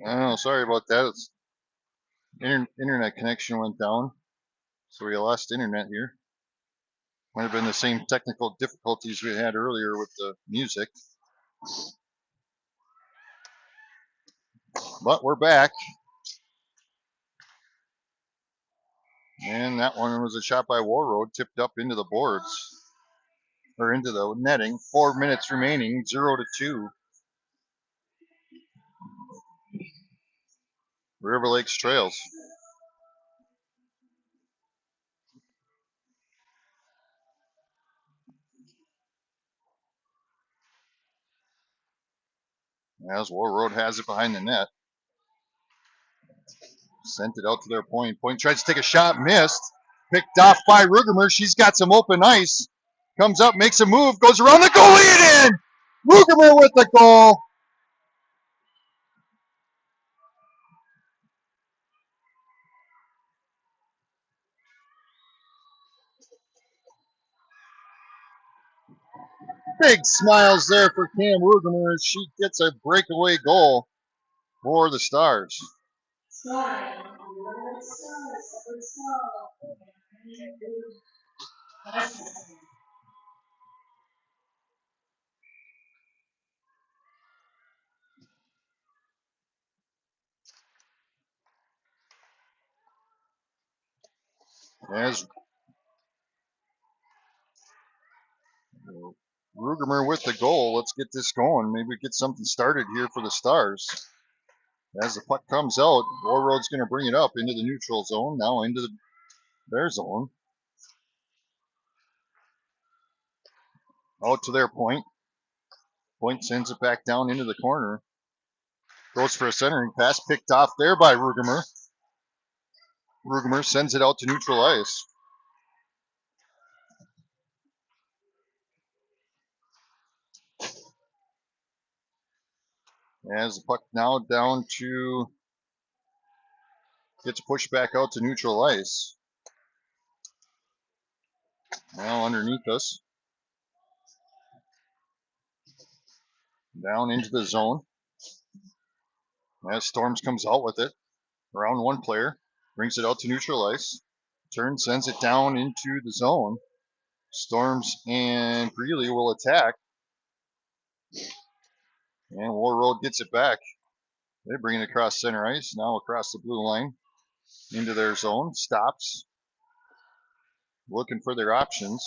Oh, sorry about that. Internet connection went down, so we lost internet here. Might have been the same technical difficulties we had earlier with the music, but we're back. And that one was a shot by Warroad, tipped up into the boards or into the netting. 4 minutes remaining, 0-2. River Lakes trails. As Warroad has it behind the net. Sent it out to their point. Point tries to take a shot, missed. Picked off by Rugemer. She's got some open ice. Comes up, makes a move, goes around the goalie and in. Rugemer with the goal. Big smiles there for Cam Rugemer as she gets a breakaway goal for the Stars. As Rugemer with the goal, let's get this going. Maybe get something started here for the Stars. As the puck comes out, Warroad's going to bring it up into the neutral zone, now into their zone. Out to their point. Point sends it back down into the corner. Goes for a centering pass, picked off there by Rugemer. Rugemer sends it out to neutral ice. As the puck now down to, gets pushed back out to neutral ice. Now underneath us. Down into the zone. As Storms comes out with it. Around one player. Brings it out to neutral ice. Turns, sends it down into the zone. Storms and Greeley will attack. And Warroad gets it back. They bring it across center ice. Now across the blue line. Into their zone. Stops. Looking for their options.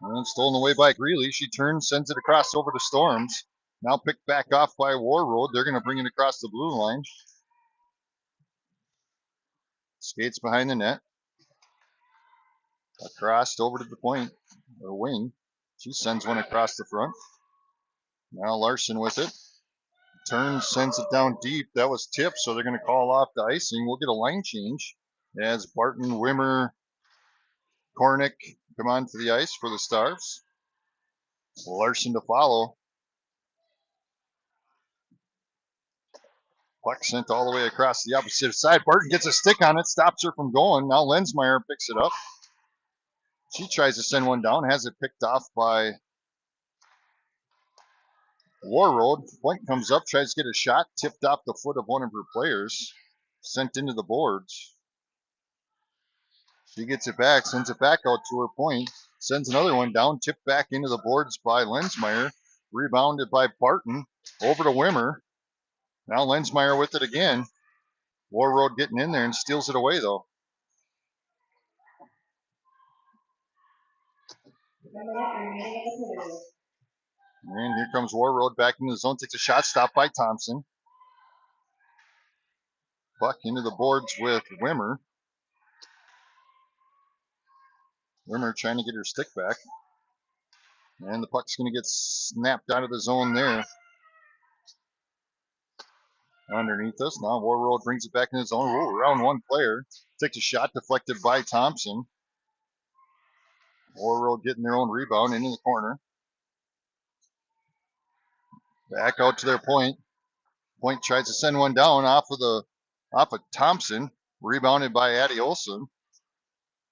And stolen away by Greeley. She turns, sends it across over to Storms. Now picked back off by Warroad. They're going to bring it across the blue line. Skates behind the net. Across over to the point, or wing. She sends one across the front. Now Larson with it. Turns, sends it down deep. That was tipped, so they're going to call off the icing. We'll get a line change as Barton, Wimmer, Kornick come onto the ice for the Stars. Larson to follow. Puck sent all the way across the opposite side. Barton gets a stick on it, stops her from going. Now Lensmeyer picks it up. She tries to send one down, has it picked off by Warroad. Point comes up, tries to get a shot, tipped off the foot of one of her players, sent into the boards. She gets it back, sends it back out to her point, sends another one down, tipped back into the boards by Lensmeyer, rebounded by Barton, over to Wimmer. Now Lensmeyer with it again. Warroad getting in there and steals it away though. And here comes Warroad back into the zone, takes a shot, stopped by Thompson. Puck into the boards with Wimmer. Wimmer trying to get her stick back. And the puck's going to get snapped out of the zone there. Underneath us. Now Warroad brings it back in the zone. Ooh, around one player. Takes a shot deflected by Thompson. Warroad getting their own rebound into the corner. Back out to their point. Point tries to send one down off of Thompson. Rebounded by Addie Olson.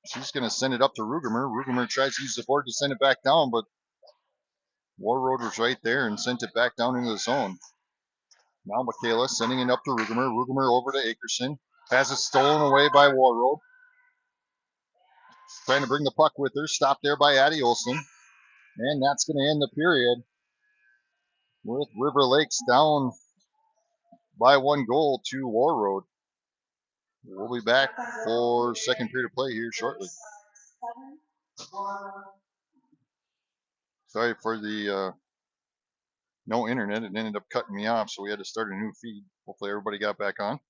She's going to send it up to Rugemer. Rugemer tries to use the board to send it back down, but Warroad was right there and sent it back down into the zone. Now Michaela sending it up to Rugemer. Rugemer over to Akerson. Has it stolen away by Warroad. Trying to bring the puck with her. Stopped there by Addie Olsen. And that's going to end the period with River Lakes down by 1 goal to Warroad. We'll be back for second period of play here shortly. Sorry for the no internet. It ended up cutting me off, so we had to start a new feed. Hopefully everybody got back on.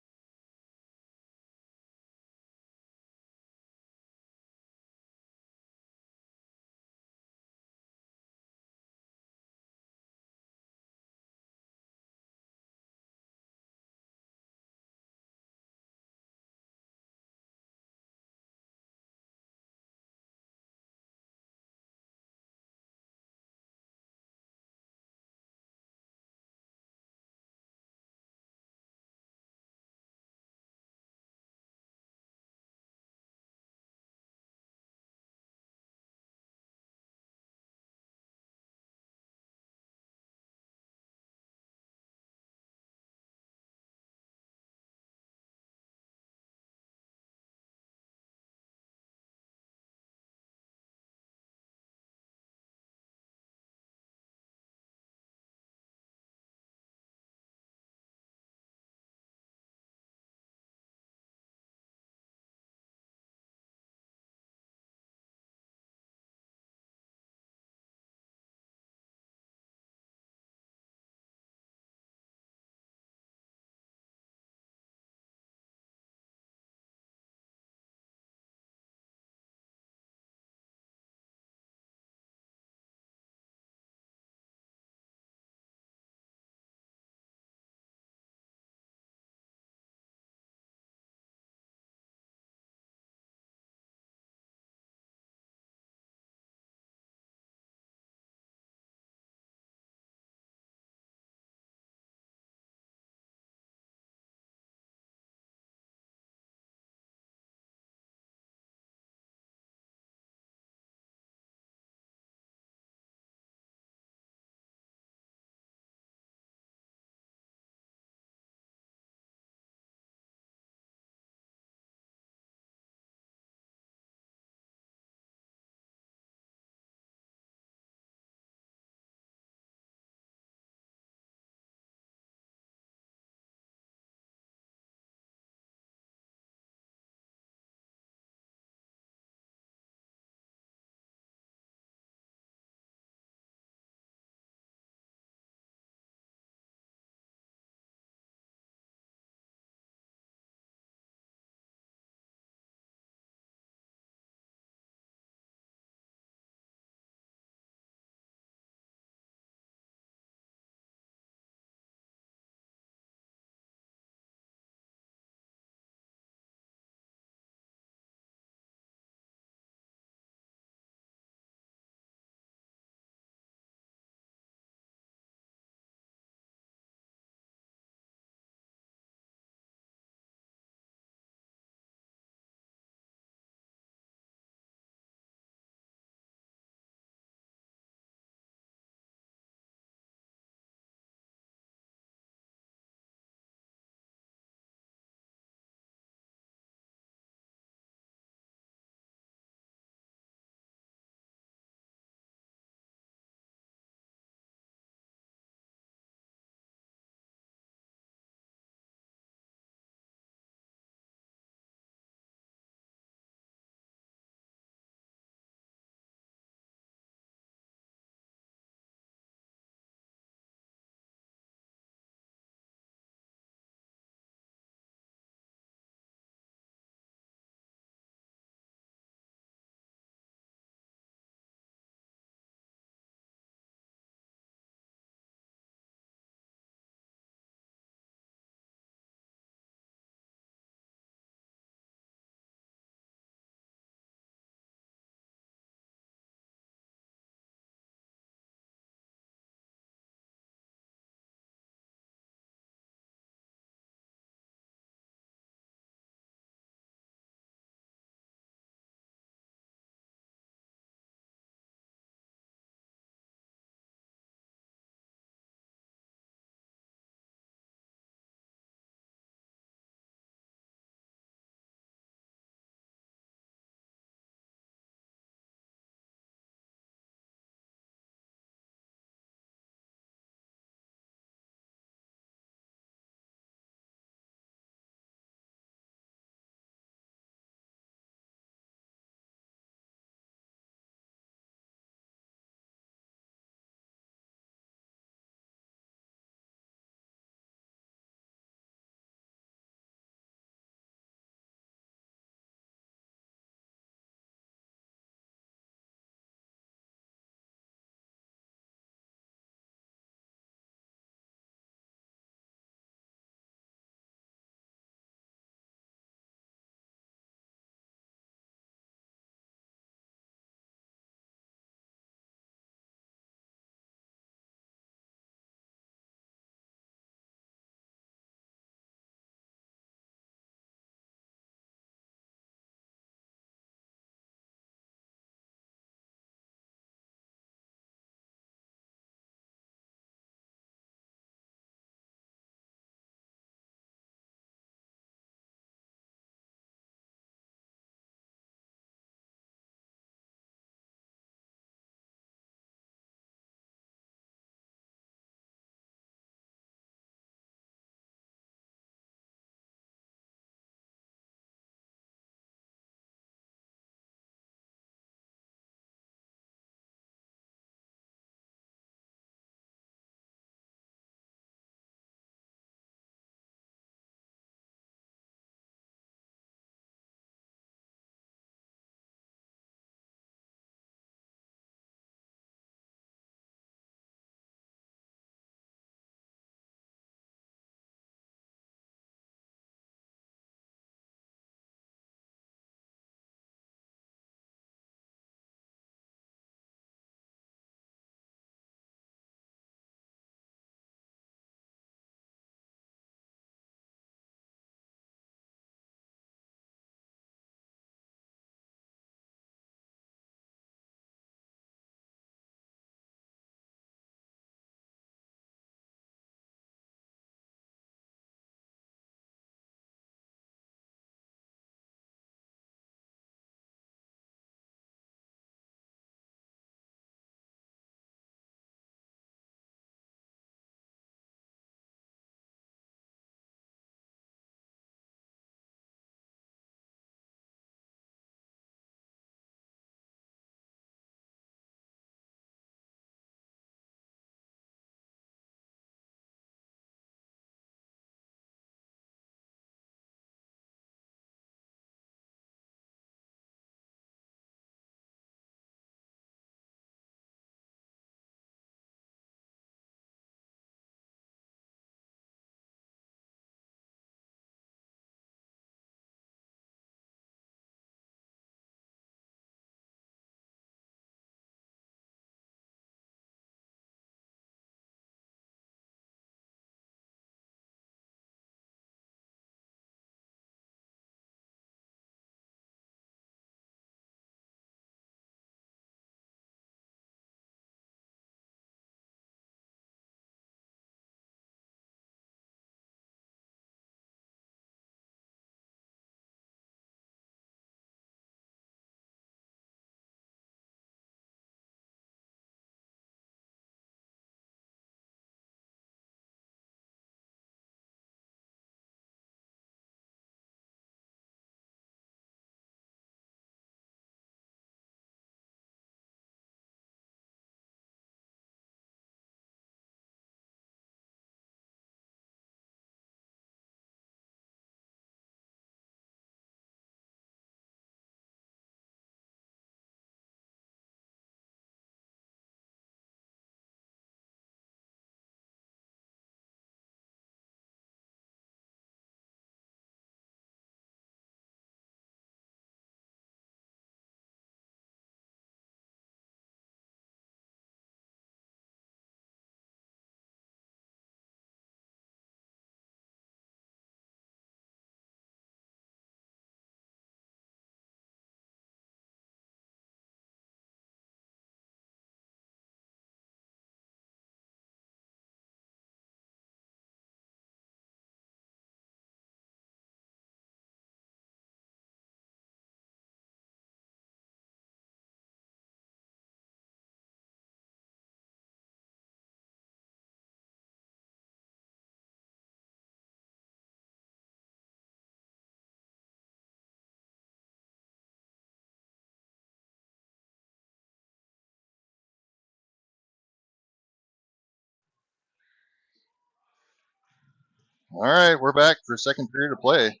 All right, we're back for second period of play.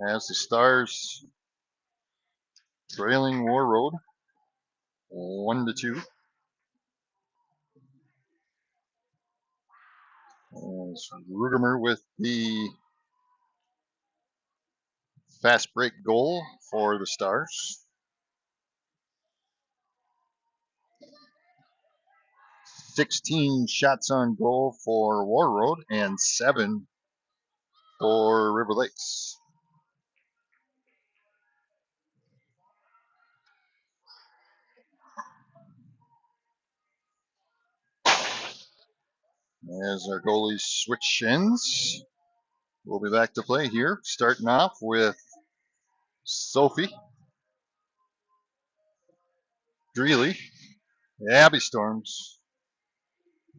As the Stars trailing Warroad 1-2. As Rudimer with the fast break goal for the Stars. 16 shots on goal for Warroad and 7 for River Lakes. As our goalies switch ends, we'll be back to play here, starting off with Sophie, Greeley, Abby Storms,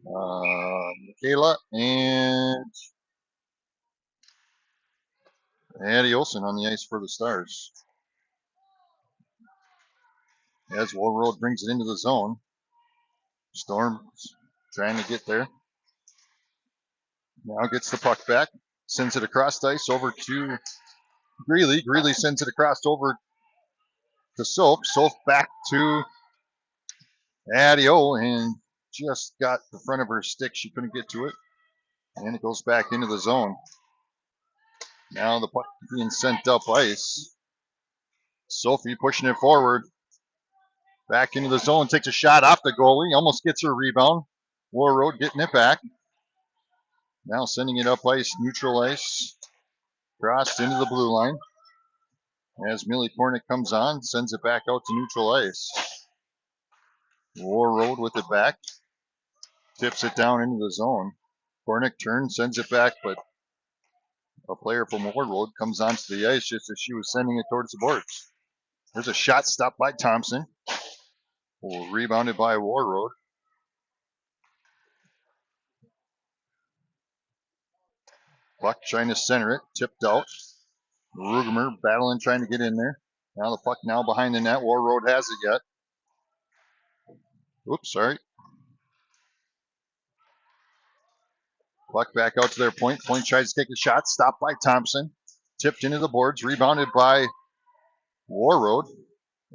Michaela, and Addie Olsen on the ice for the Stars. As Warroad brings it into the zone, Storms trying to get there. Now gets the puck back, sends it across the ice over to Greeley. Greeley sends it across over to Soph. Soph back to Adio and just got the front of her stick. She couldn't get to it. And it goes back into the zone. Now the puck being sent up ice. Sophie pushing it forward. Back into the zone. Takes a shot off the goalie. Almost gets her rebound. Warroad getting it back. Now sending it up ice. Neutral ice. Crossed into the blue line. As Millie Kornick comes on, sends it back out to neutral ice. Warroad with it back. Tips it down into the zone. Kornick turns, sends it back, but a player from Warroad comes onto the ice just as she was sending it towards the boards. There's a shot stopped by Thompson. Rebounded by Warroad. Puck trying to center it. Tipped out. Rudimer battling, trying to get in there. Now the puck now behind the net. Warroad has it yet. Oops, sorry. Puck back out to their point. Point tries to take a shot. Stopped by Thompson. Tipped into the boards. Rebounded by Warroad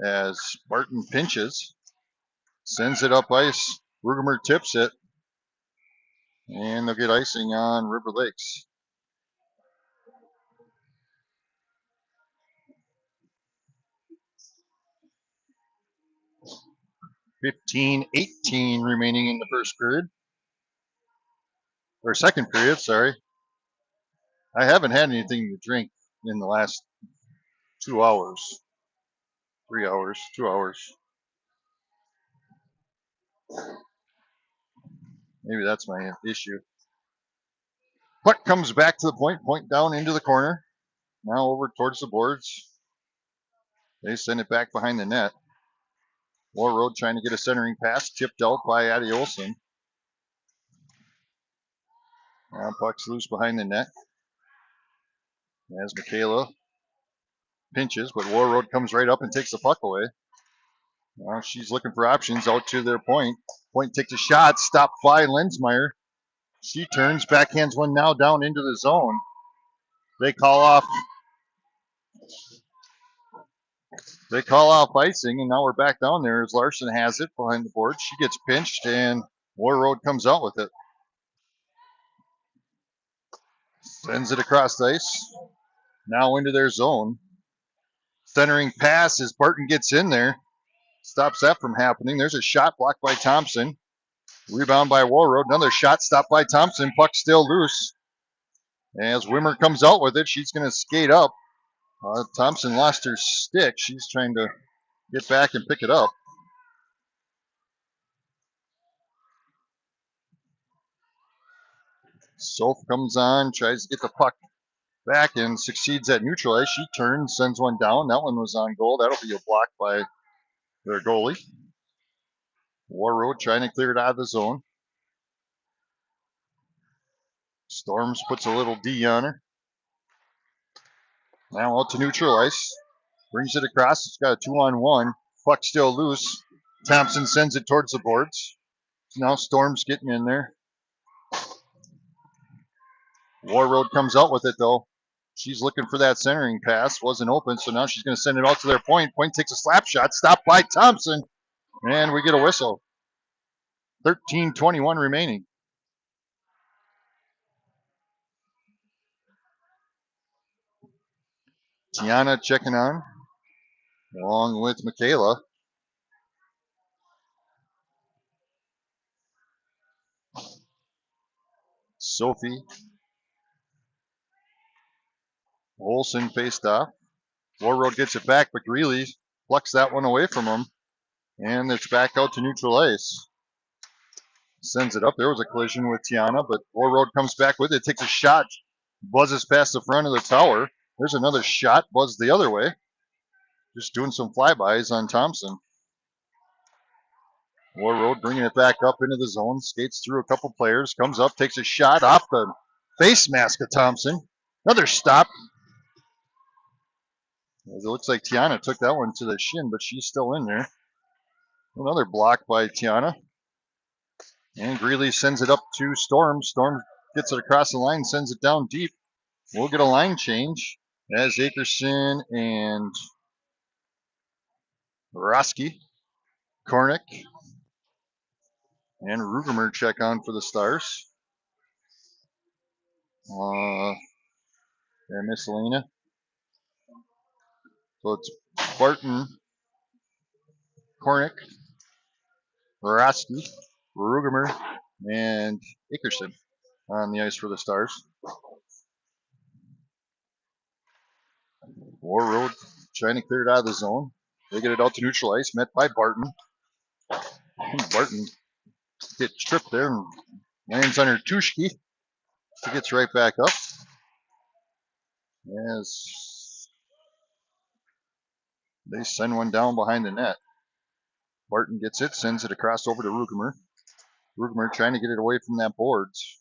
as Barton pinches. Sends it up ice. Rudimer tips it. And they'll get icing on River Lakes. (15-18) remaining in the first period. Or second period, sorry. I haven't had anything to drink in the last 2 hours. 3 hours, 2 hours. Maybe that's my issue. Puck comes back to the point. Point down into the corner. Now over towards the boards. They send it back behind the net. Warroad trying to get a centering pass. Tipped out by Addie Olsen. Now puck's loose behind the net. As Michaela pinches, but Warroad comes right up and takes the puck away. Now she's looking for options out to their point. Point takes a shot, stopped by Lensmeyer. She turns, backhands one now down into the zone. They call off icing, and now we're back down there as Larson has it behind the board. She gets pinched, and Warroad comes out with it. Sends it across the ice. Now into their zone. Centering pass as Barton gets in there. Stops that from happening. There's a shot blocked by Thompson. Rebound by Warroad. Another shot stopped by Thompson. Puck still loose. As Wimmer comes out with it, she's going to skate up. Thompson lost her stick. She's trying to get back and pick it up. Soph comes on, tries to get the puck back and succeeds at neutral ice. She turns, sends one down. That one was on goal. That'll be a block by their goalie. Warroad trying to clear it out of the zone. Storms puts a little D on her. Now out to neutral ice. Brings it across. It's got a 2-on-1. Puck still loose. Thompson sends it towards the boards. Now Storm's getting in there. Warroad comes out with it though. She's looking for that centering pass. Wasn't open, so now she's going to send it out to their point. Point takes a slap shot. Stopped by Thompson. And we get a whistle. 13:21 remaining. Tiana checking on, along with Michaela. Sophie. Olsen faced off. Warroad gets it back, but Greeley plucks that one away from him. And it's back out to neutral ice. Sends it up. There was a collision with Tiana, but Warroad comes back with it. Takes a shot. Buzzes past the front of the tower. There's another shot. Buzzed the other way. Just doing some flybys on Thompson. Warroad bringing it back up into the zone. Skates through a couple players. Comes up. Takes a shot off the face mask of Thompson. Another stop. It looks like Tiana took that one to the shin, but she's still in there. Another block by Tiana. And Greeley sends it up to Storm. Storm gets it across the line, sends it down deep. We'll get a line change as Akerson and Roski, Kornick, and Rugemer check on for the Stars. And Miscelina. So it's Barton, Kornick, Roski, Rugemer, and Akerson on the ice for the Stars. Warroad trying to clear it out of the zone. They get it out to neutral ice, met by Barton. Barton gets tripped there and lands on her Tushki. She gets right back up. As they send one down behind the net. Barton gets it, sends it across over to Rugemer. Rugemer trying to get it away from that boards.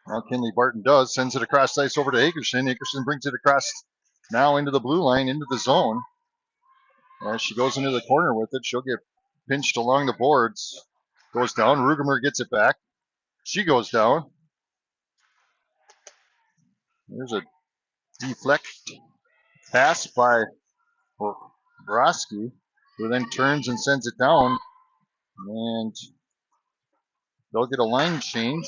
Now Kinley Barton does, sends it across the ice over to Akerson. Akerson brings it across now into the blue line, into the zone. As she goes into the corner with it, she'll get pinched along the boards. Goes down, Rugemer gets it back. She goes down. There's a deflect pass by Broski, who then turns and sends it down. And they'll get a line change.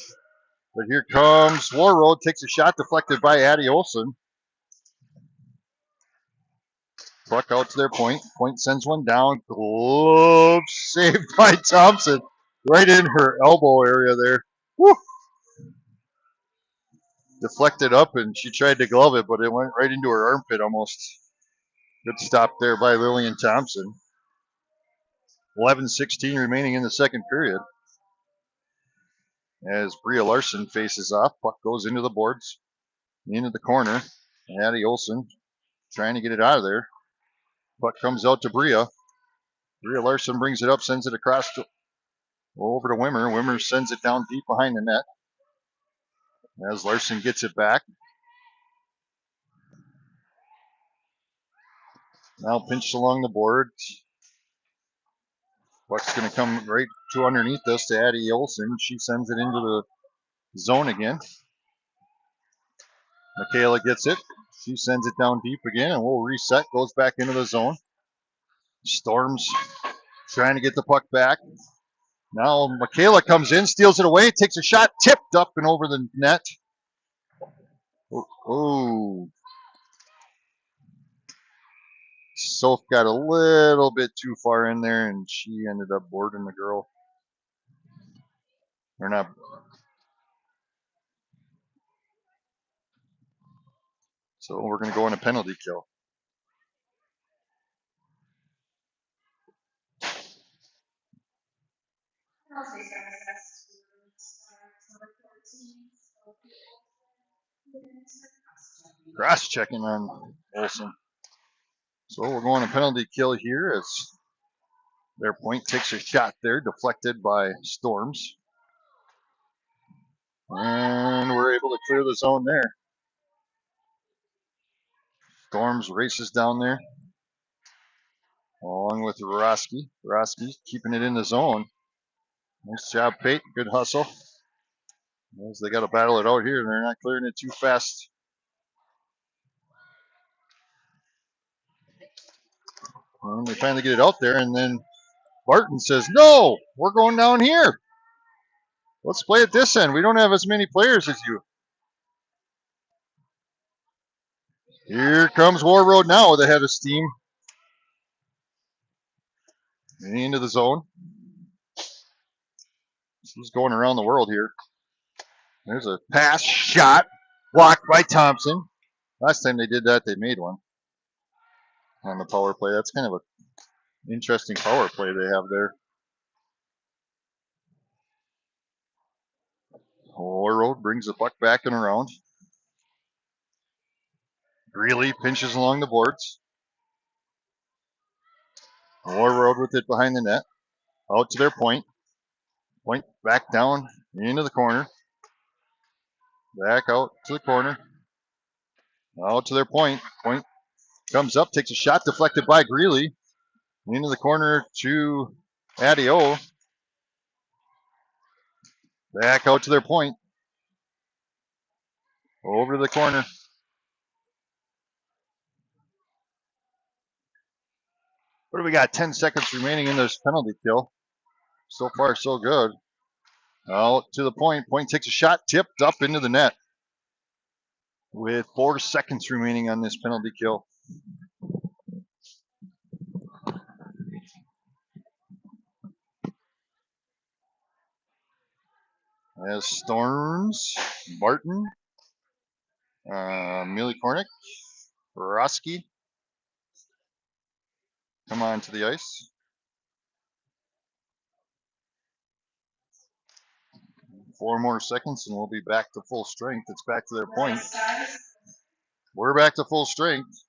But here comes Warroad, takes a shot deflected by Addie Olsen. Puck out to their point. Point sends one down. Glove saved by Thompson. Right in her elbow area there. Woo! Deflected up and she tried to glove it, but it went right into her armpit almost. Good stop there by Lillian Thompson. 11:16 remaining in the second period. As Bria Larson faces off, puck goes into the boards, into the corner. Addie Olsen trying to get it out of there. Puck comes out to Bria. Bria Larson brings it up, sends it across over to Wimmer. Wimmer sends it down deep behind the net. As Larson gets it back. Now pinched along the boards. Puck's going to come right to underneath us to Addie Olsen. She sends it into the zone again. Michaela gets it. She sends it down deep again, and we'll reset. Goes back into the zone. Storms trying to get the puck back. Now Michaela comes in, steals it away, takes a shot, tipped up and over the net. Oh. Soph got a little bit too far in there, and she ended up boarding the girl. Or not. So we're going to go on a penalty kill. Cross checking on Olsen. So we're going to penalty kill here as their point takes a shot there, deflected by Storms. And we're able to clear the zone there. Storms races down there, along with Roski. Roski keeping it in the zone. Nice job, Pate. Good hustle. As they got to battle it out here, they're not clearing it too fast. And they finally get it out there, and then Barton says, "No, we're going down here. Let's play at this end. We don't have as many players as you." Here comes Warroad now with a head of steam. Into the zone. He's going around the world here. There's a pass shot blocked by Thompson. Last time they did that, they made one on the power play. That's kind of an interesting power play they have there. Warroad brings the puck back and around. Greeley pinches along the boards. Warroad with it behind the net. Out to their point. Point back down into the corner. Back out to the corner. Out to their point. Point comes up, takes a shot deflected by Greeley. Into the corner to Adio. Back out to their point. Over to the corner. What do we got? 10 seconds remaining in this penalty kill. So far, so good. Out to the point. Point takes a shot, tipped up into the net. With 4 seconds remaining on this penalty kill. As Storms, Barton, Milikornik, Roski come on to the ice. 4 more seconds and we'll be back to full strength. It's back to their point. We're back to full strength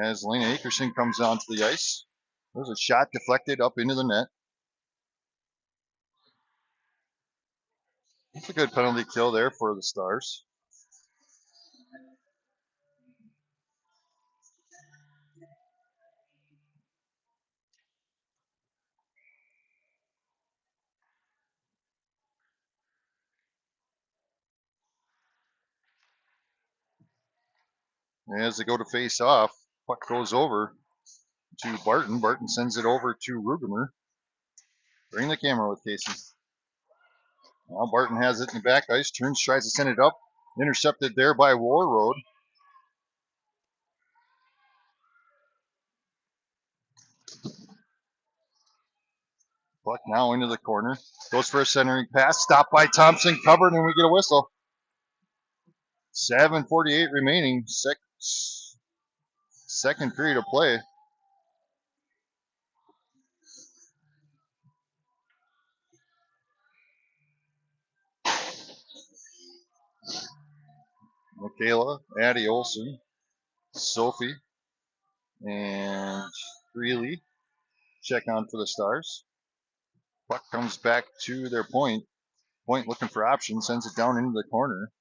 as Lena Akerson comes onto the ice. There's a shot deflected up into the net. It's a good penalty kill there for the Stars. As they go to face off, puck goes over to Barton. Barton sends it over to Rugemer. Bring the camera with Casey. Now Barton has it in the back ice. Turns, tries to send it up. Intercepted there by Warroad. Puck now into the corner. Goes for a centering pass. Stopped by Thompson. Covered, and we get a whistle. 7:48 remaining. Second period of play. Michaela, Addie Olson, Sophie, and Greeley check on for the Stars. Puck comes back to their point. Point looking for options, sends it down into the corner.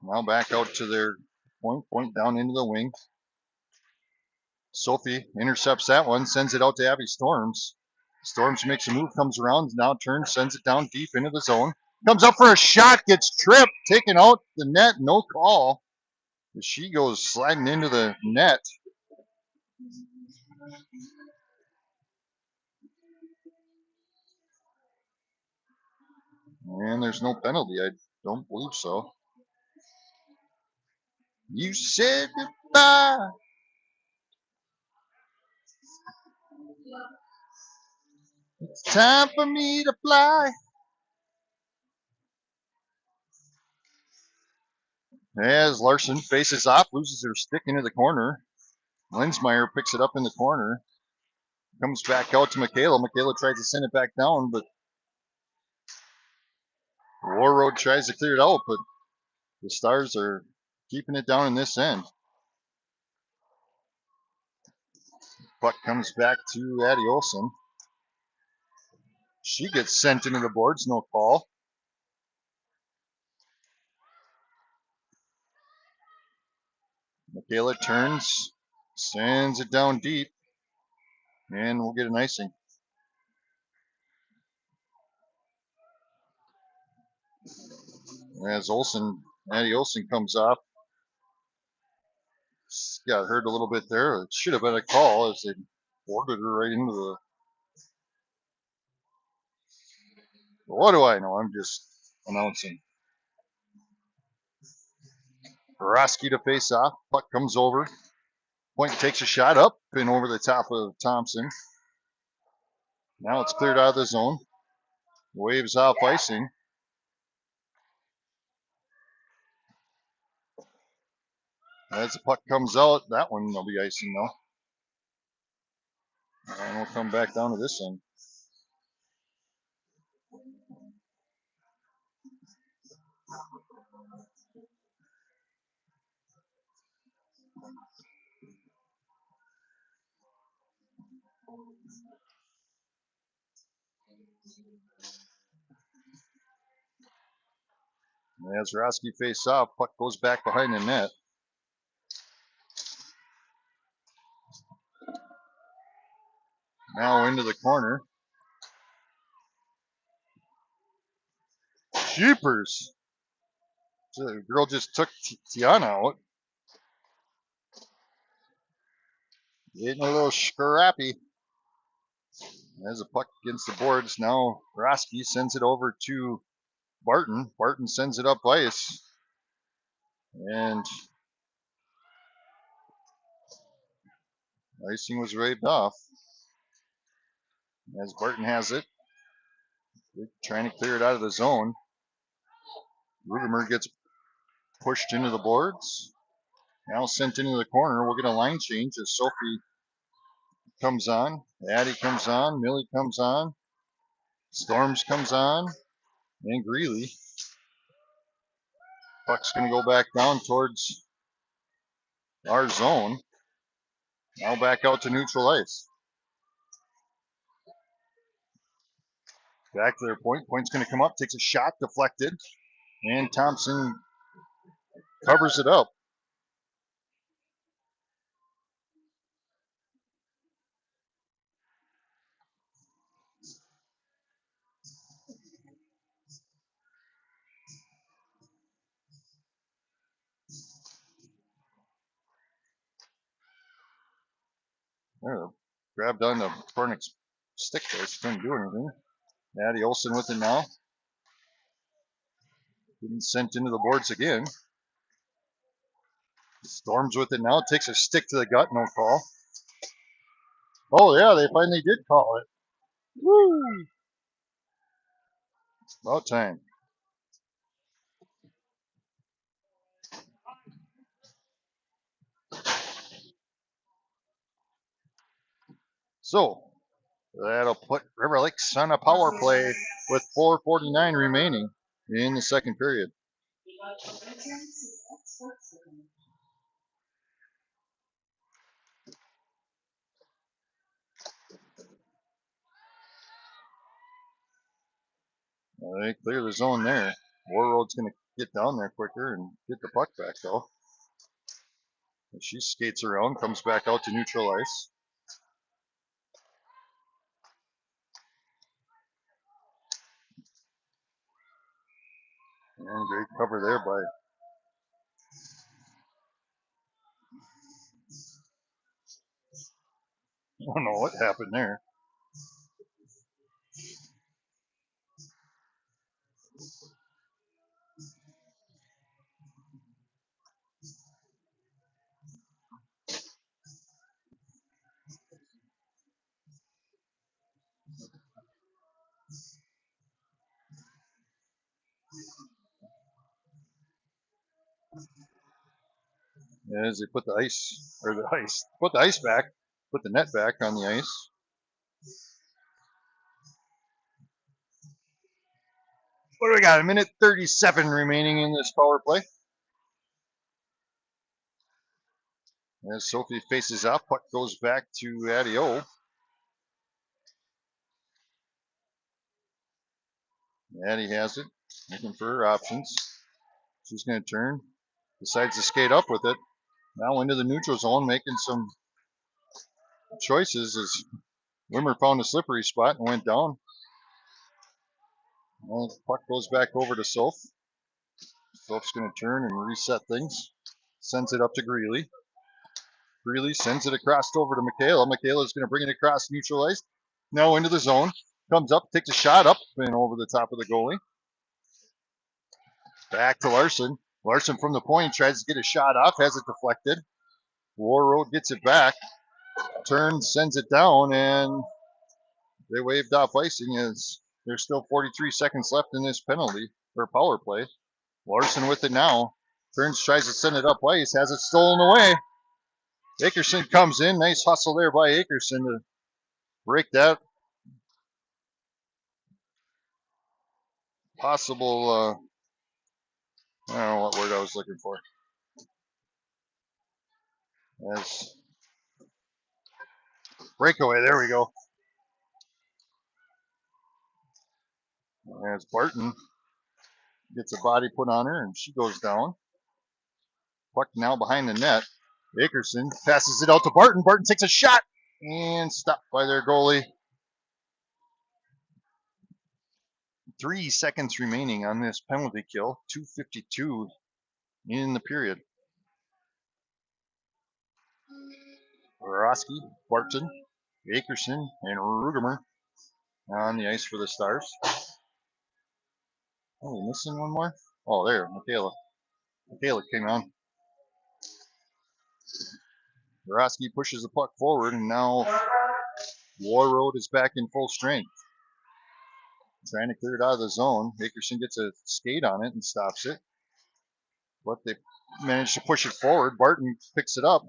Now back out to their point. Point down into the wing. Sophie intercepts that one, sends it out to Abby Storms. Storms makes a move, comes around, now turns, sends it down deep into the zone. Comes up for a shot, gets tripped, taken out the net, no call. She goes sliding into the net. And there's no penalty, I don't believe so. You said goodbye. It's time for me to fly. As Larson faces off, loses her stick into the corner. Linsmeyer picks it up in the corner. Comes back out to Michaela. Michaela tries to send it back down, but Warroad tries to clear it out, but the Stars are keeping it down in this end. Puck comes back to Addie Olson. She gets sent into the boards, no call. Michaela turns, sends it down deep, and we'll get an icing. As Addie Olson comes off. Got hurt a little bit there. It should have been a call as they boarded her right into the. What do I know? I'm just announcing. Borowski to face off. Puck comes over. Point takes a shot up and over the top of Thompson. Now it's cleared out of the zone. Waves off icing. As the puck comes out, that one will be icing though. And we'll come back down to this end. As Roski face off, puck goes back behind the net. Now into the corner. Jeepers! The girl just took Tiana out. Getting a little scrappy. As a puck against the boards, now Roski sends it over to Barton. Barton sends it up ice. And icing was waved off. As Barton has it. They're trying to clear it out of the zone. Rugemer gets pushed into the boards. Now sent into the corner. We'll get a line change as Sophie comes on. Addie comes on. Millie comes on. Storms comes on. And Greeley. Puck's going to go back down towards our zone. Now back out to neutral ice. Back to their point. Point's going to come up. Takes a shot. Deflected. And Thompson covers it up. There, grabbed on the Cornick's stick there. She couldn't do anything. Addie Olson with it now. Getting sent into the boards again. Storms with it now. Takes a stick to the gut. No call. Oh, yeah, they finally did call it. Woo! About time. So, that'll put River Lakes on a power play with 4:49 remaining in the second period. They clear the zone there. Warroad's going to get down there quicker and get the puck back, though. And she skates around, comes back out to neutral ice. And great cover there by I don't know what happened there. As they put the net back on the ice. What do we got? A minute 37 remaining in this power play. As Sophie faces up, puck goes back to Adio. Addie has it, looking for her options. She's going to turn, decides to skate up with it. Now into the neutral zone, making some choices as Wimmer found a slippery spot and went down. Well, the puck goes back over to Soph. Phillips going to turn and reset things. Sends it up to Greeley. Greeley sends it across over to Michaela. Michaela's going to bring it across neutral ice. Now into the zone. Comes up, takes a shot up and over the top of the goalie. Back to Larson. Larson from the point tries to get a shot off, has it deflected. Warroad gets it back. Turns, sends it down, and they waved off icing as there's still 43 seconds left in this penalty or power play. Larson with it now. Turns, tries to send it up ice, has it stolen away. Akerson comes in. Nice hustle there by Akerson to break that possible, I don't know what word I was looking for. As breakaway, there we go. As Barton gets a body put on her and she goes down. Puck now behind the net. Akerson passes it out to Barton. Barton takes a shot and stopped by their goalie. 3 seconds remaining on this penalty kill. 2:52 in the period. Rosky, Barton, Akerson, and Rugemer on the ice for the Stars. Oh, we're missing one more? Oh, there, Michaela. Michaela came on. Rosky pushes the puck forward, and now Warroad is back in full strength. Trying to clear it out of the zone. Akerson gets a skate on it and stops it. But they manage to push it forward. Barton picks it up,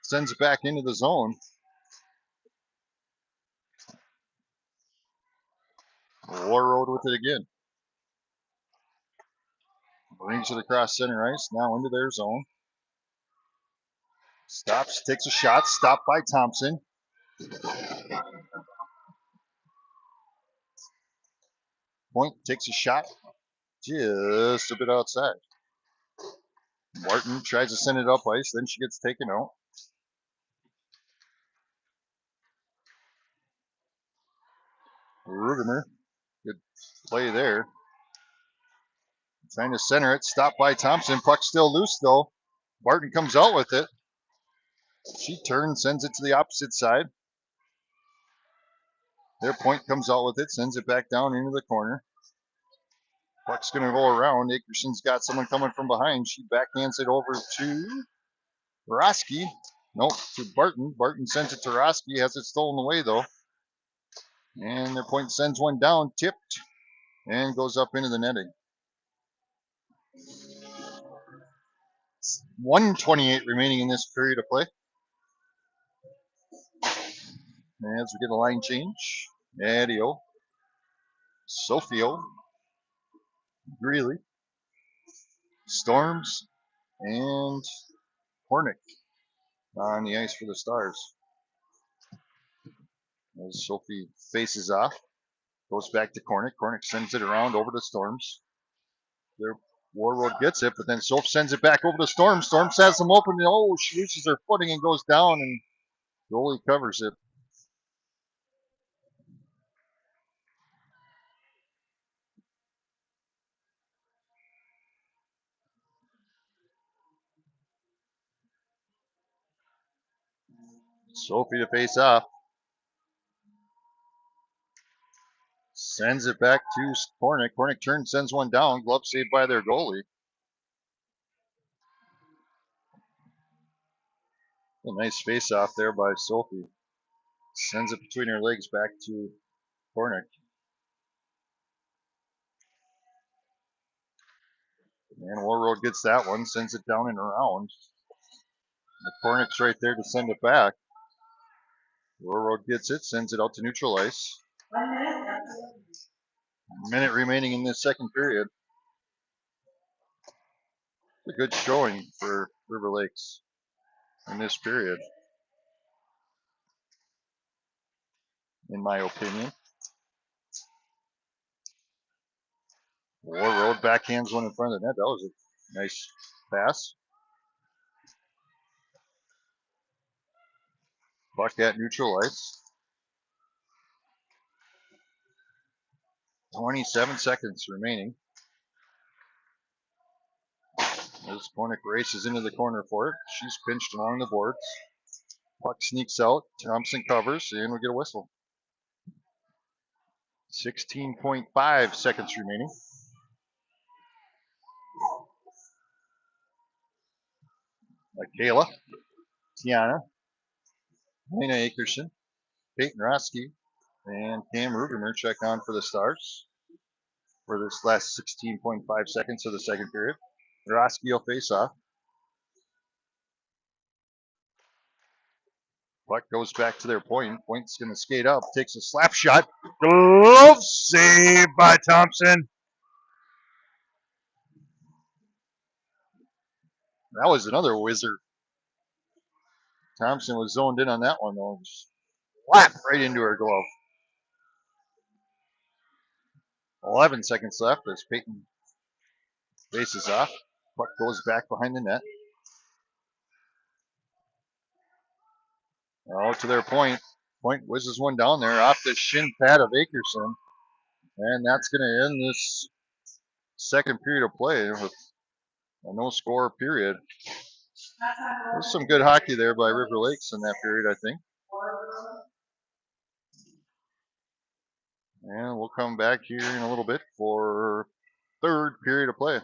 sends it back into the zone. Warroad with it again. Brings it across center ice, now into their zone. Stops, takes a shot, stopped by Thompson. Point takes a shot, just a bit outside. Martin tries to send it up ice, then she gets taken out. Rugemer, good play there. Trying to center it, stopped by Thompson. Puck still loose though. Barton comes out with it. She turns, sends it to the opposite side. Their point comes out with it, sends it back down into the corner. Puck's going to go around. Akerson's got someone coming from behind. She backhands it over to Rosky. Nope, to Barton. Barton sends it to Rosky. Has it stolen away though. And their point sends one down, tipped, and goes up into the netting. 1:28 remaining in this period of play. As we get a line change. Adio, Sofio, Greeley, Storms, and Hornick on the ice for the Stars. As Sophie faces off, goes back to Cornick. Cornick sends it around over to Storms. Their Warroad gets it, but then Soph sends it back over to Storms. Storms has them open, and oh, she loses her footing and goes down, and goalie covers it. Sophie to face off. Sends it back to Cornick. Cornick turns, sends one down. Glove saved by their goalie. A nice face off there by Sophie. Sends it between her legs back to Cornick. And Warroad gets that one, sends it down and around. Cornick's right there to send it back. Warroad gets it, sends it out to neutral ice. 1 minute. Minute remaining in this second period. A good showing for River Lakes in this period, in my opinion. Warroad backhands one in front of the net. That was a nice pass. Puck at neutral ice. 27 seconds remaining. As Koenig races into the corner for it. She's pinched along the boards. Puck sneaks out. Thompson covers, and we get a whistle. 16.5 seconds remaining. Kayla, Tiana, Lena Akerson, Peyton Roski, and Cam Rugemer check on for the Stars for this last 16.5 seconds of the second period. Roski will face off. Puck goes back to their point. Point's going to skate up, takes a slap shot. Glove save by Thompson. That was another whizzer. Thompson was zoned in on that one, though. Slap right into her glove. 11 seconds left as Peyton faces off. Puck goes back behind the net. To their point. Point whizzes one down there off the shin pad of Akerson. And that's going to end this second period of play with a no-score period. There's some good hockey there by River Lakes in that period, I think. And we'll come back here in a little bit for third period of play.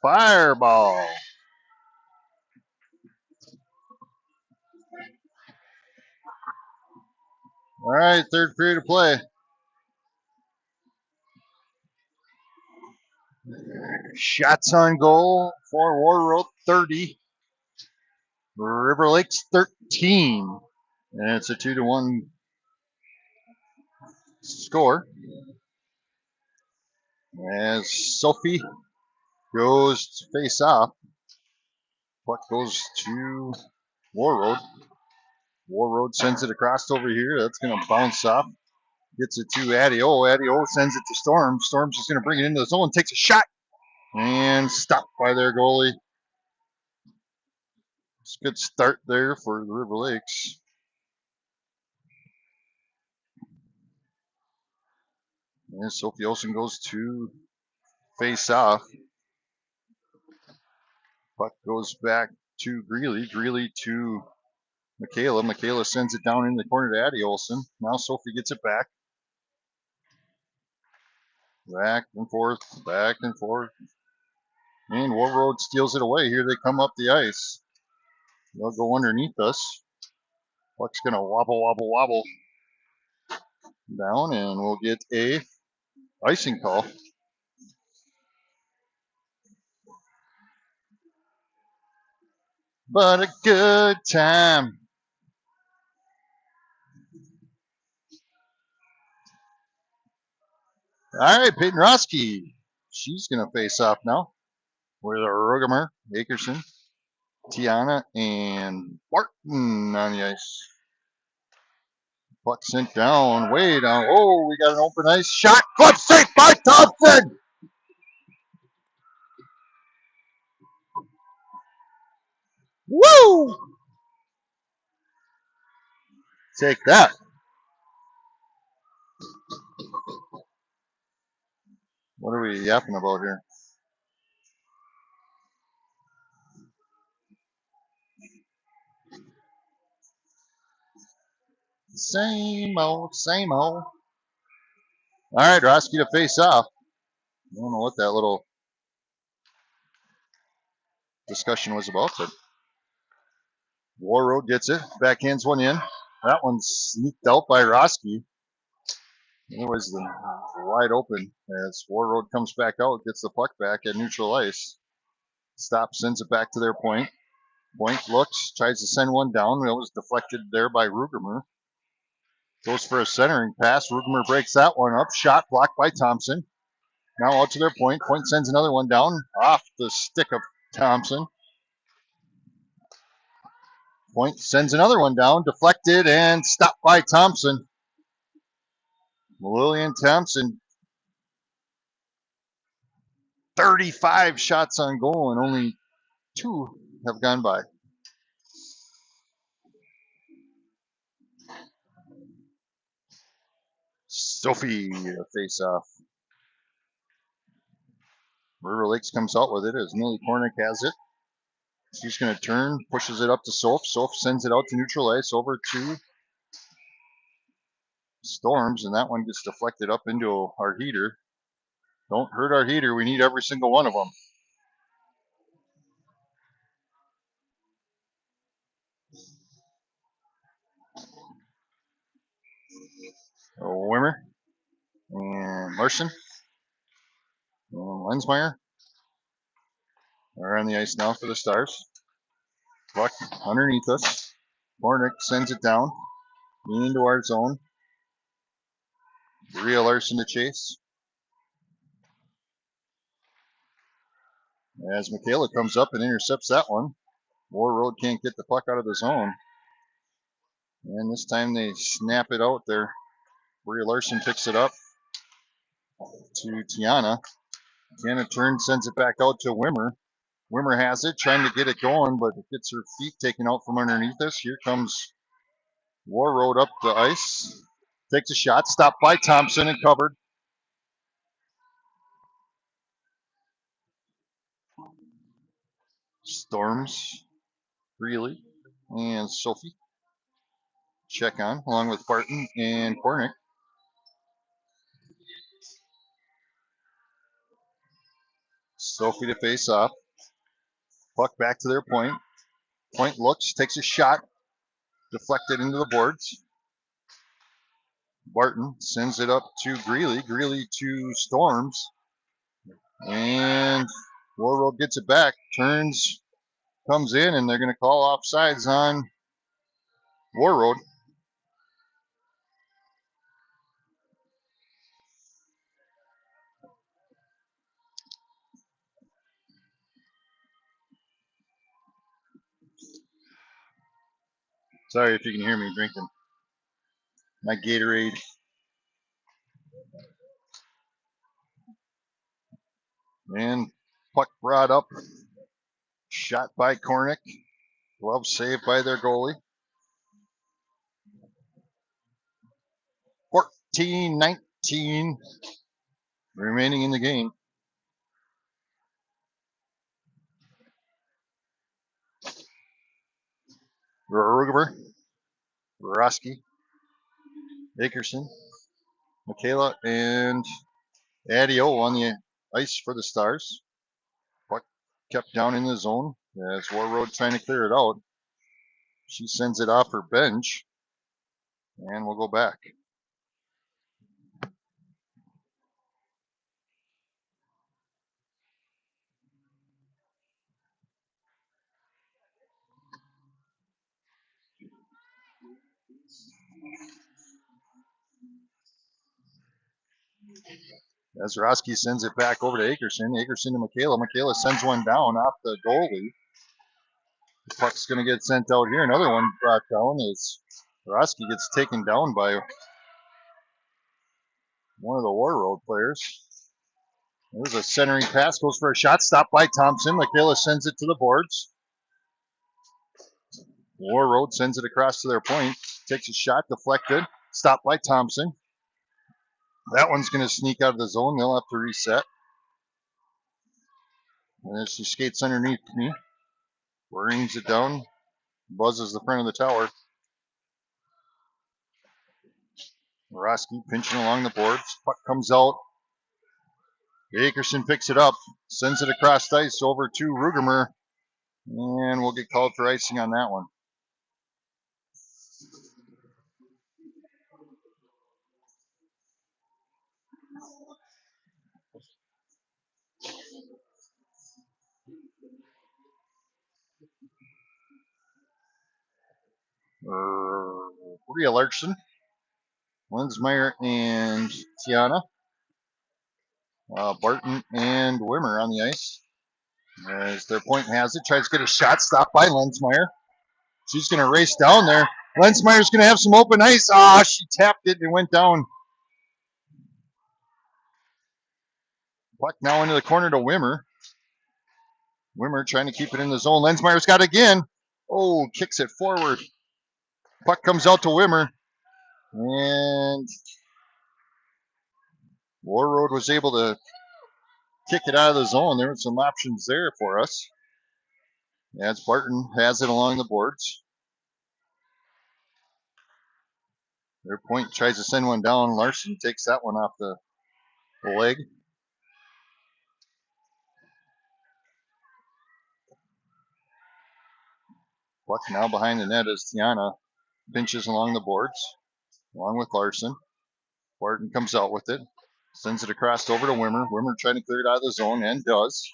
Fireball. All right, third period of play. Shots on goal for Warroad 30. River Lakes 13. And it's a 2-1 score. As Sophie goes to face off. Puck goes to Warroad. Warroad sends it across over here. That's going to bounce off. Gets it to Adio. Adio sends it to Storm. Storm's just going to bring it into the zone. Takes a shot. And stopped by their goalie. It's a good start there for the River Lakes. And Sophie Olsen goes to face off. Puck goes back to Greeley. Greeley to Michaela. Michaela sends it down in the corner to Addie Olsen. Now Sophie gets it back. Back and forth, back and forth. And Warroad steals it away. Here they come up the ice. They'll go underneath us. Puck's going to wobble, wobble, wobble down, and we'll get a icing call. But a good time. All right, Peyton Roski. She's going to face off now with Rugemer, Akerson, Tiana, and Barton on the ice. Puck sent down, way down. Oh, we got an open ice shot. Glove safe by Thompson. Woo! Take that. What are we yapping about here? Same old, same old. All right, Roski to face off. I don't know what that little discussion was about, but Warroad gets it. Backhands one in. That one's sneaked out by Roski. It was wide open as Warroad comes back out, gets the puck back at neutral ice. Stops, sends it back to their point. Point looks, tries to send one down. It was deflected there by Rugemer. Goes for a centering pass. Rugemer breaks that one up. Shot blocked by Thompson. Now out to their point. Point sends another one down off the stick of Thompson. Point sends another one down, deflected and stopped by Thompson. Lillian Thompson, 35 shots on goal, and only 2 have gone by. Sophie face off. River Lakes comes out with it as Millie Kornick has it. She's going to turn, pushes it up to Soph. Soph sends it out to neutral ice over to Storms, and that one gets deflected up into our heater. Don't hurt our heater. We need every single one of them. Wimmer and Larson and Lensmeyer are on the ice now for the Stars. Puck underneath us. Kornick sends it down into our zone. Bria Larson to chase. As Michaela comes up and intercepts that one. Warroad can't get the puck out of the zone. And this time they snap it out there. Bria Larson picks it up to Tiana. Tiana turns, sends it back out to Wimmer. Wimmer has it, trying to get it going, but it gets her feet taken out from underneath us. Here comes Warroad up the ice. Takes a shot, stopped by Thompson and covered. Storms, Greeley, and Sophie check on, along with Barton and Kornick. Sophie to face off. Puck back to their point. Point looks, takes a shot, deflected into the boards. Barton sends it up to Greeley. Greeley to Storms. And Warroad gets it back, turns, comes in, and they're going to call offsides on Warroad. Sorry if you can hear me drinking my Gatorade. And puck brought up, shot by Kornick. Glove saved by their goalie. 14-19 remaining in the game. Ruger, Roski, Akerson, Michaela, and Adio on the ice for the Stars. Puck kept down in the zone as Warroad trying to clear it out. She sends it off her bench, and we'll go back. As Roski sends it back over to Akerson. Akerson to Michaela. Michaela sends one down off the goalie. The puck's going to get sent out here. Another one brought down as Roski gets taken down by one of the Warroad players. There's a centering pass, goes for a shot, stopped by Thompson. Michaela sends it to the boards. Warroad sends it across to their point. Takes a shot, deflected, stopped by Thompson. That one's going to sneak out of the zone. They'll have to reset. And as she skates underneath me, brings it down, buzzes the front of the tower. Roski pinching along the boards. Puck comes out. Akerson picks it up, sends it across the ice over to Rugermer, and we'll get called for icing on that one. Rhea Larson, Lensmeyer, and Tiana. Barton and Wimmer on the ice. As their point has it, tries to get a shot, stopped by Lensmeyer. She's going to race down there. Lensmeyer's going to have some open ice. She tapped it and went down. Puck now into the corner to Wimmer. Wimmer trying to keep it in the zone. Lensmeyer's got it again. Kicks it forward. Puck comes out to Wimmer. And Warroad was able to kick it out of the zone. There were some options there for us. As Barton has it along the boards. Their point tries to send one down. Larson takes that one off the leg. Puck now behind the net as Tiana pinches along the boards, along with Larson. Barton comes out with it, sends it across over to Wimmer. Wimmer trying to clear it out of the zone, and does.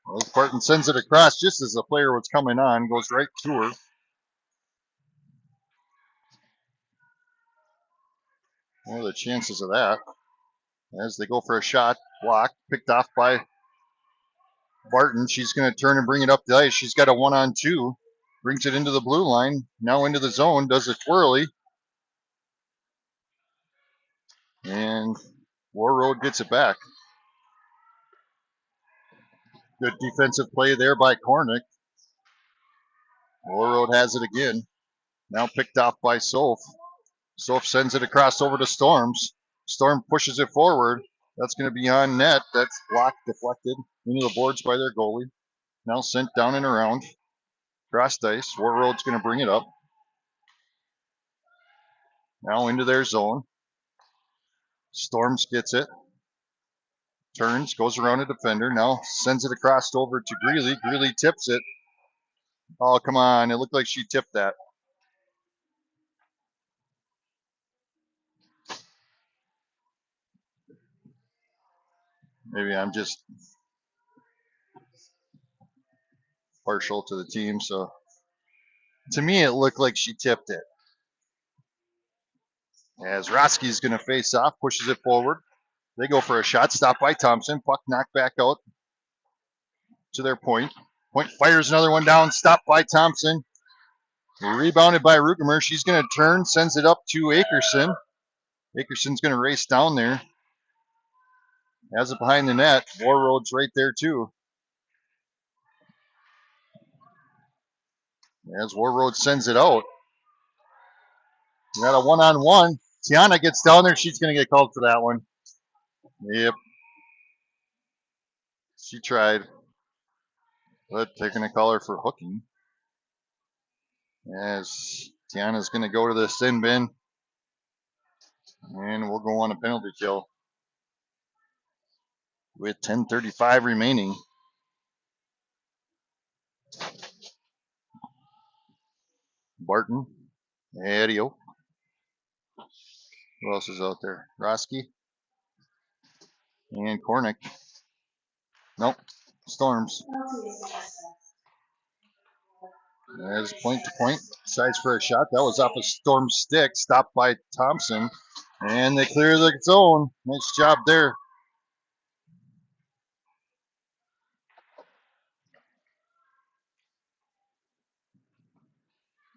Well, Barton sends it across just as the player was coming on, goes right to her. What are the chances of that? As they go for a shot, blocked, picked off by Barton. She's going to turn and bring it up the ice. She's got a 1-on-2. Brings it into the blue line. Now into the zone. Does a twirly. And Warroad gets it back. Good defensive play there by Kornick. Warroad has it again. Now picked off by Soph. Soph sends it across over to Storms. Storm pushes it forward. That's going to be on net. That's blocked, deflected into the boards by their goalie. Now sent down and around. Cross ice. Warroad's going to bring it up. Now into their zone. Storms gets it. Turns, goes around a defender. Now sends it across over to Greeley. Greeley tips it. Oh, come on. It looked like she tipped that. Maybe I'm just partial to the team. So to me, it looked like she tipped it. As Roski's going to face off, pushes it forward. They go for a shot. Stopped by Thompson. Puck knocked back out to their point. Point fires another one down. Stopped by Thompson. Rebounded by Rugemer. She's going to turn. Sends it up to Akerson. Akerson's going to race down there. Has it behind the net. Warroad's right there too. As Warroad sends it out. We got a one-on-one. Tiana gets down there. She's going to get called for that one. Yep. She tried. But they're going to call her for hooking. As Tiana's going to go to the sin bin. And we'll go on a penalty kill. With 10:35 remaining. Barton. Adio. Who else is out there? Roski. And Kornick. Nope. Storms. As point to point. Decides for a shot. That was off a Storm stick. Stopped by Thompson. And they clear the zone. Nice job there.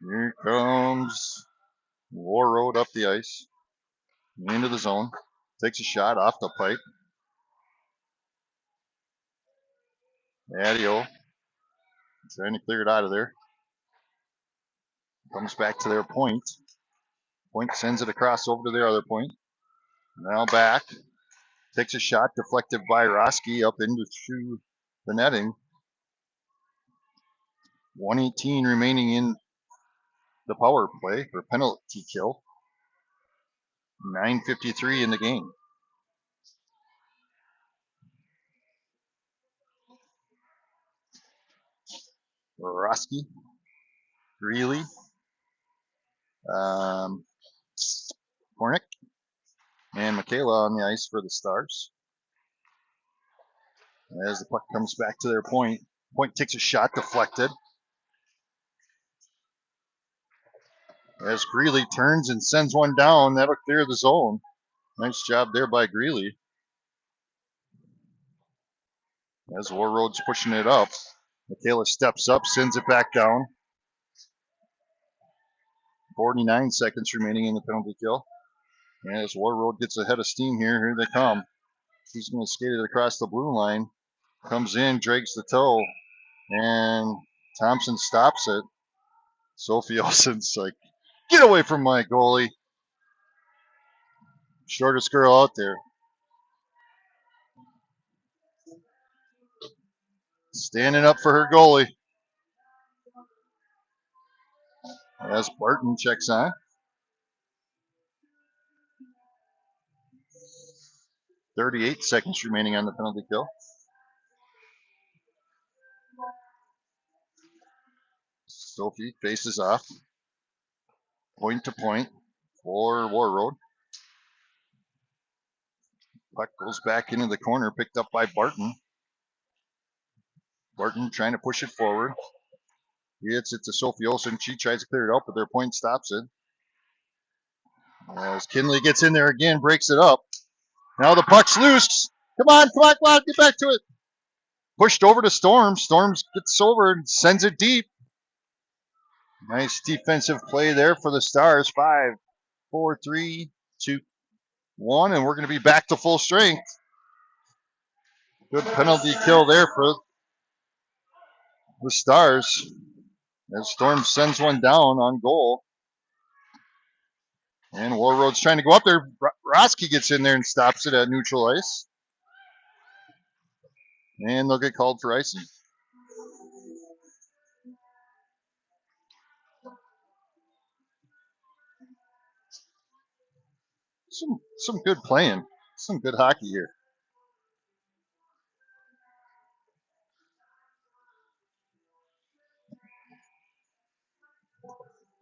Here comes Warroad up the ice. Into the zone. Takes a shot off the pipe. Adio. Trying to clear it out of there. Comes back to their point. Point sends it across over to their other point. Now back. Takes a shot deflected by Roski up into the netting. 1:18 remaining in the power play for penalty kill. 9:53 in the game. Roski, Greeley, Kornick, and Michaela on the ice for the Stars. As the puck comes back to their point, point takes a shot deflected. As Greeley turns and sends one down, that'll clear the zone. Nice job there by Greeley. As Warroad's pushing it up, Michaela steps up, sends it back down. 49 seconds remaining in the penalty kill. As Warroad gets ahead of steam here they come. He's going to skate it across the blue line. Comes in, drags the toe, and Thompson stops it. Sophie Olsen's like, get away from my goalie. Shortest girl out there. Standing up for her goalie. As Barton checks on. 38 seconds remaining on the penalty kill. Sophie faces off. Point to point for Warroad. Puck goes back into the corner, picked up by Barton. Barton trying to push it forward. He hits it to Sophie Olsen. She tries to clear it up, but their point stops it. As Kinley gets in there again, breaks it up. Now the puck's loose. Come on, get back to it. Pushed over to Storm. Storms gets over and sends it deep. Nice defensive play there for the Stars. 5, 4, 3, 2, 1, and we're going to be back to full strength. Good penalty kill there for the Stars. As Storm sends one down on goal. And Warroad's trying to go up there. Roski gets in there and stops it at neutral ice. And they'll get called for icing. Some good playing. Some good hockey here.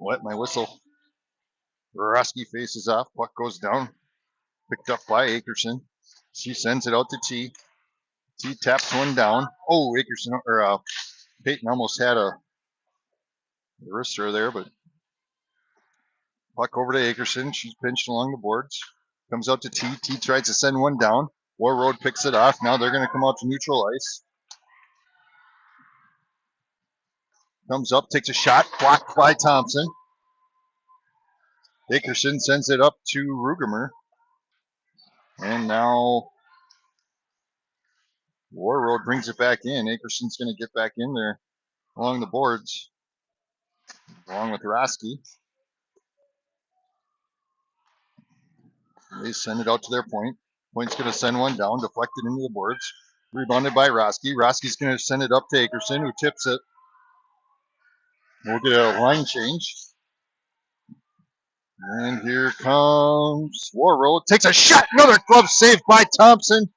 Wet my whistle. Roski faces off. Puck goes down. Picked up by Akerson. She sends it out to T. T taps one down. Oh, Akerson or Peyton almost had a wrister there, but puck over to Akerson. She's pinched along the boards. Comes out to T. T tries to send one down. Warroad picks it off. Now they're going to come out to neutral ice. Comes up, takes a shot, blocked by Thompson. Akerson sends it up to Rugemer. And now Warroad brings it back in. Akerson's going to get back in there along the boards, along with Roski. They send it out to their point. Point's going to send one down, deflected into the boards. Rebounded by Roski. Roski's going to send it up to Akerson, who tips it. We'll get a line change. And here comes Warroad. Takes a shot. Another glove save by Thompson.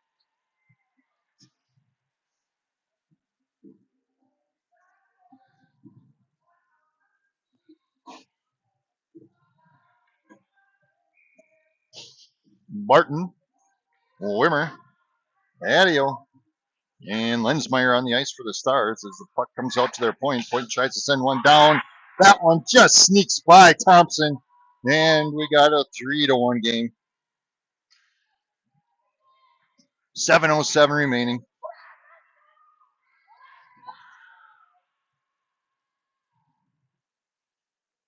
Barton, Wimmer, Adio, and Lensmeyer on the ice for the Stars as the puck comes out to their point. Point tries to send one down. That one just sneaks by Thompson. And we got a 3-1 game. 7:07 remaining.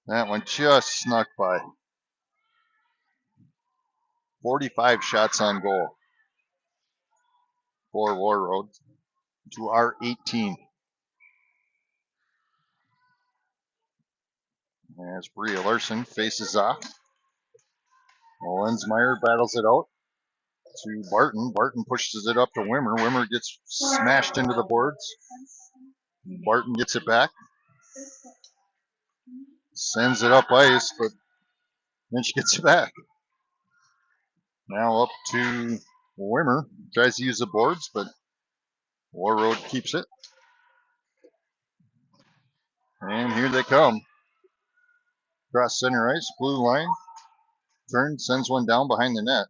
That one just snuck by. 45 shots on goal for Warroad to our 18. As Bria Larson faces off. Lensmeyer battles it out to Barton. Barton pushes it up to Wimmer. Wimmer gets smashed into the boards. Barton gets it back. Sends it up ice, but then she gets it back. Now up to Wimmer. Tries to use the boards, but Warroad keeps it. And here they come. Cross center ice, blue line. Turns, sends one down behind the net.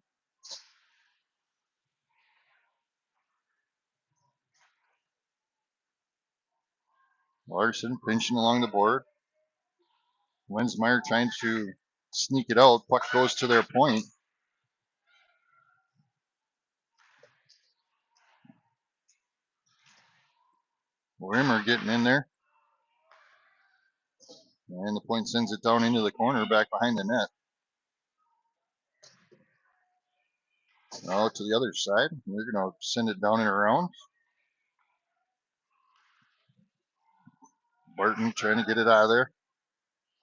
Larson pinching along the board. Lensmeyer trying to sneak it out. Puck goes to their point. Wimmer getting in there. And the point sends it down into the corner, back behind the net. Now to the other side. They're going to send it down and around. Barton trying to get it out of there.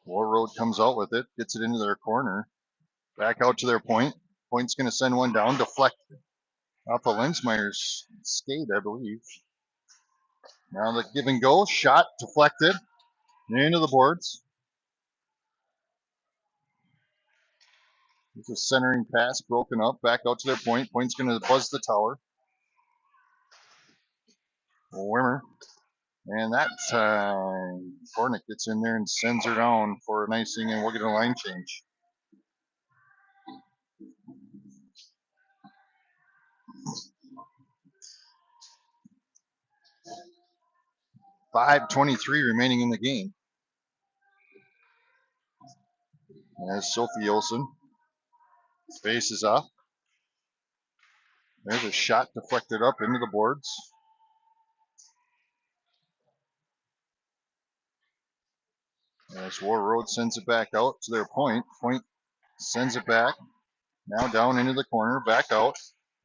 Warroad comes out with it, gets it into their corner. Back out to their point. Point's going to send one down, deflected off of Lensmeyer's skate, I believe. Now the give and go, shot, deflected, into the boards. It's a centering pass, broken up, back out to their point. Point's going to buzz the tower. Wimmer. And that time, Kornick gets in there and sends her down for an icing, and we'll get a line change. .5:23 remaining in the game. As Sophie Olsen faces off. There's a shot deflected up into the boards. As Warroad sends it back out to their point. Point sends it back. Now down into the corner, back out.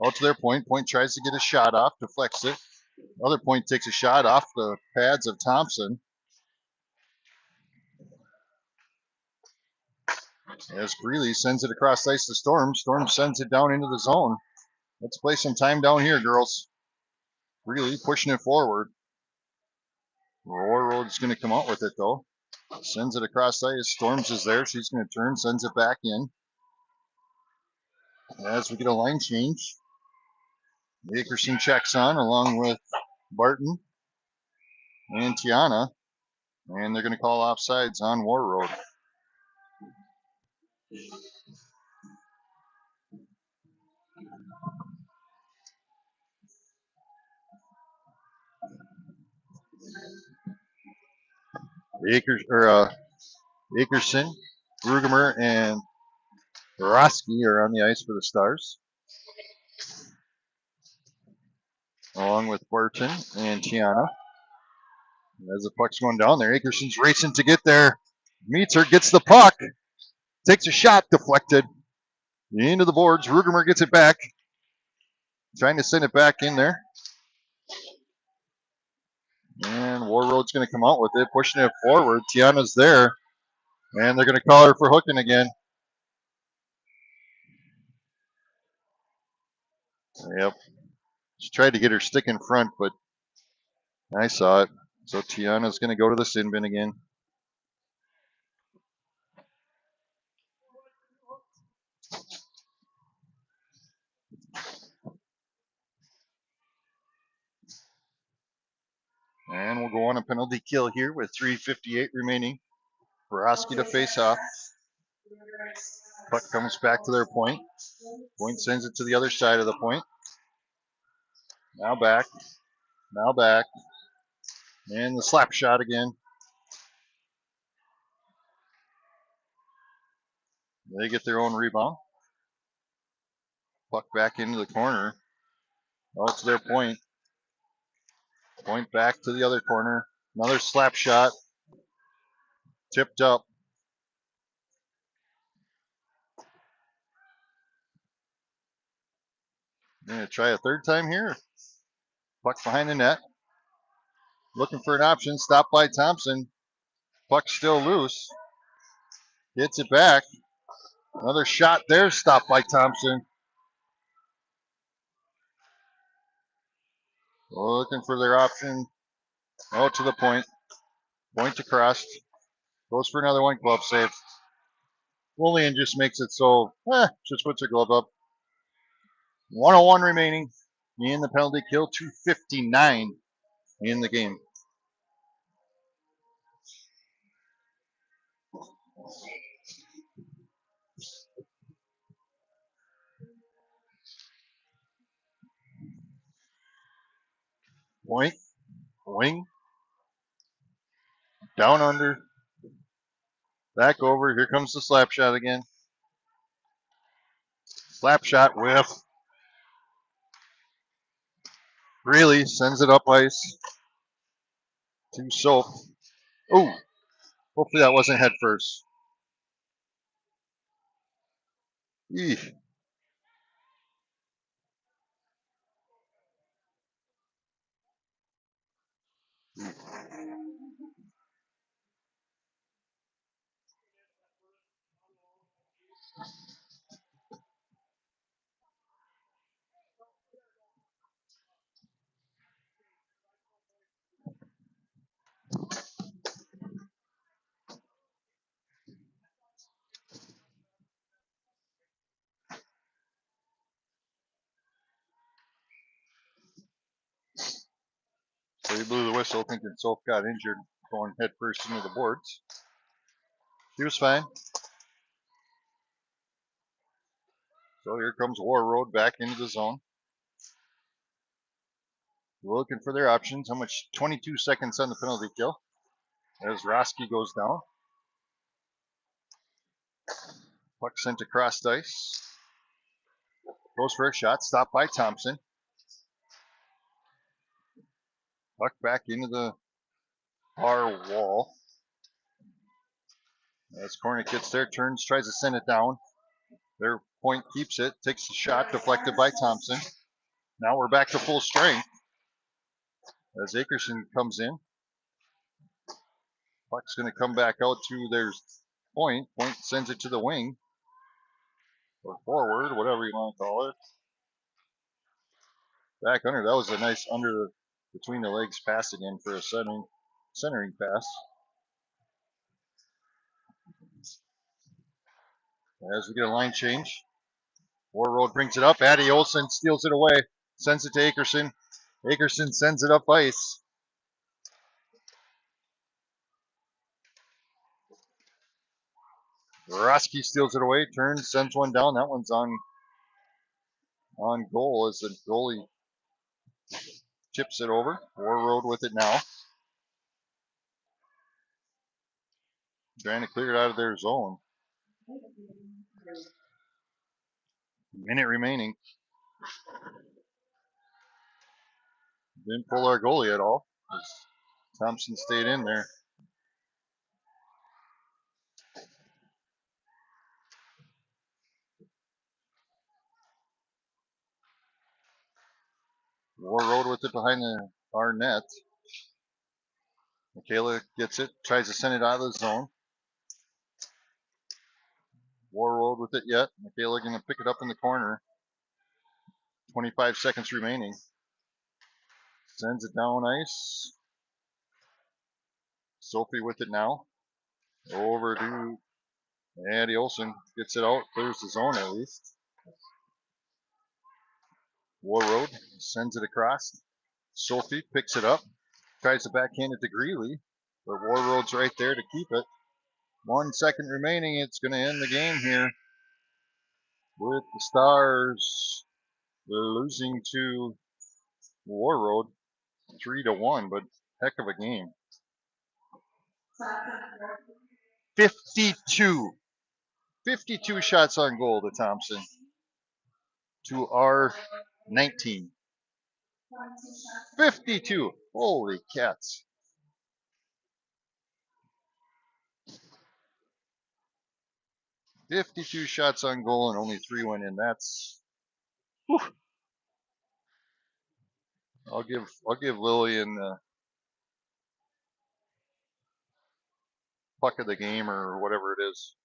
Out to their point. Point tries to get a shot off, deflects it. Other point takes a shot off the pads of Thompson. As Greeley sends it across ice to Storm. Storm sends it down into the zone. Let's play some time down here, girls. Greeley pushing it forward. Warroad's going to come out with it, though. Sends it across ice. Storms is there. She's going to turn, sends it back in. As we get a line change, Akerson checks on along with Barton and Tiana. And they're going to call offsides on Warroad. Akerson, Rugemer, and Varsity are on the ice for the Stars, along with Burton and Tiana. As the puck's going down there, Akerson's racing to get there. Meets her, gets the puck, takes a shot, deflected. Into the boards. Rugemer gets it back, trying to send it back in there. And Warroad's going to come out with it, pushing it forward. Tiana's there, and they're going to call her for hooking again. Yep. She tried to get her stick in front, but I saw it. So Tiana's going to go to the sin bin again. And we'll go on a penalty kill here with 3:58 remaining. Varsity to face off. Puck comes back to their point. Point sends it to the other side of the point. Now back. Now back. And the slap shot again. They get their own rebound. Puck back into the corner. Oh, it's their point. Point back to the other corner. Another slap shot. Tipped up. Going to try a third time here. Puck behind the net. Looking for an option. Stopped by Thompson. Puck still loose. Gets it back. Another shot there. Stopped by Thompson. Looking for their option. Oh, to the point. Point across. Goes for another one. Glove save. Lillian just makes it so, just puts her glove up. 101 remaining in the penalty kill. 2:59 in the game. Point. Wing. Down under. Back over. Here comes the slap shot again. Slap shot whiff. Greeley sends it up ice to Soap. Oh, hopefully that wasn't head first. Eesh. So he blew the whistle thinking Soap got injured going head first into the boards. He was fine. So here comes Warroad back into the zone. Looking for their options. How much? 22 seconds on the penalty kill. As Roski goes down. Puck sent across ice. Goes for a shot. Stopped by Thompson. Puck back into the far wall. As Kornick gets there, turns, tries to send it down. Their point keeps it. Takes the shot. Deflected by Thompson. Now we're back to full strength. As Akerson comes in. Puck's going to come back out to their point. Point sends it to the wing. Or forward, whatever you want to call it. Back under. That was a nice under between the legs pass again for a centering pass. As we get a line change. Warroad brings it up. Addie Olsen steals it away. Sends it to Akerson. Akerson sends it up ice. Roski steals it away. Turns, sends one down. That one's on goal as the goalie chips it over. Warroad with it now. Trying to clear it out of their zone. Minute remaining. Didn't pull our goalie at all. Thompson stayed in there. Warroad with it behind our net. Michaela gets it, tries to send it out of the zone. Warroad with it yet. Michaela going to pick it up in the corner. 25 seconds remaining. Sends it down ice. Sophie with it now. Over to Andy Olsen. Gets it out. Clears the zone at least. Warroad sends it across. Sophie picks it up. Tries to backhand it to Greeley. But Warroad's right there to keep it. 1 second remaining. It's going to end the game here. With the Stars losing to Warroad 3-1. But heck of a game. 52 shots on goal to Thompson. To our 19. 52. Holy cats. 52 shots on goal and only 3 went in. That's. Whew. I'll give Lillian the puck of the game or whatever it is.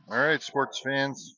All right, sports fans.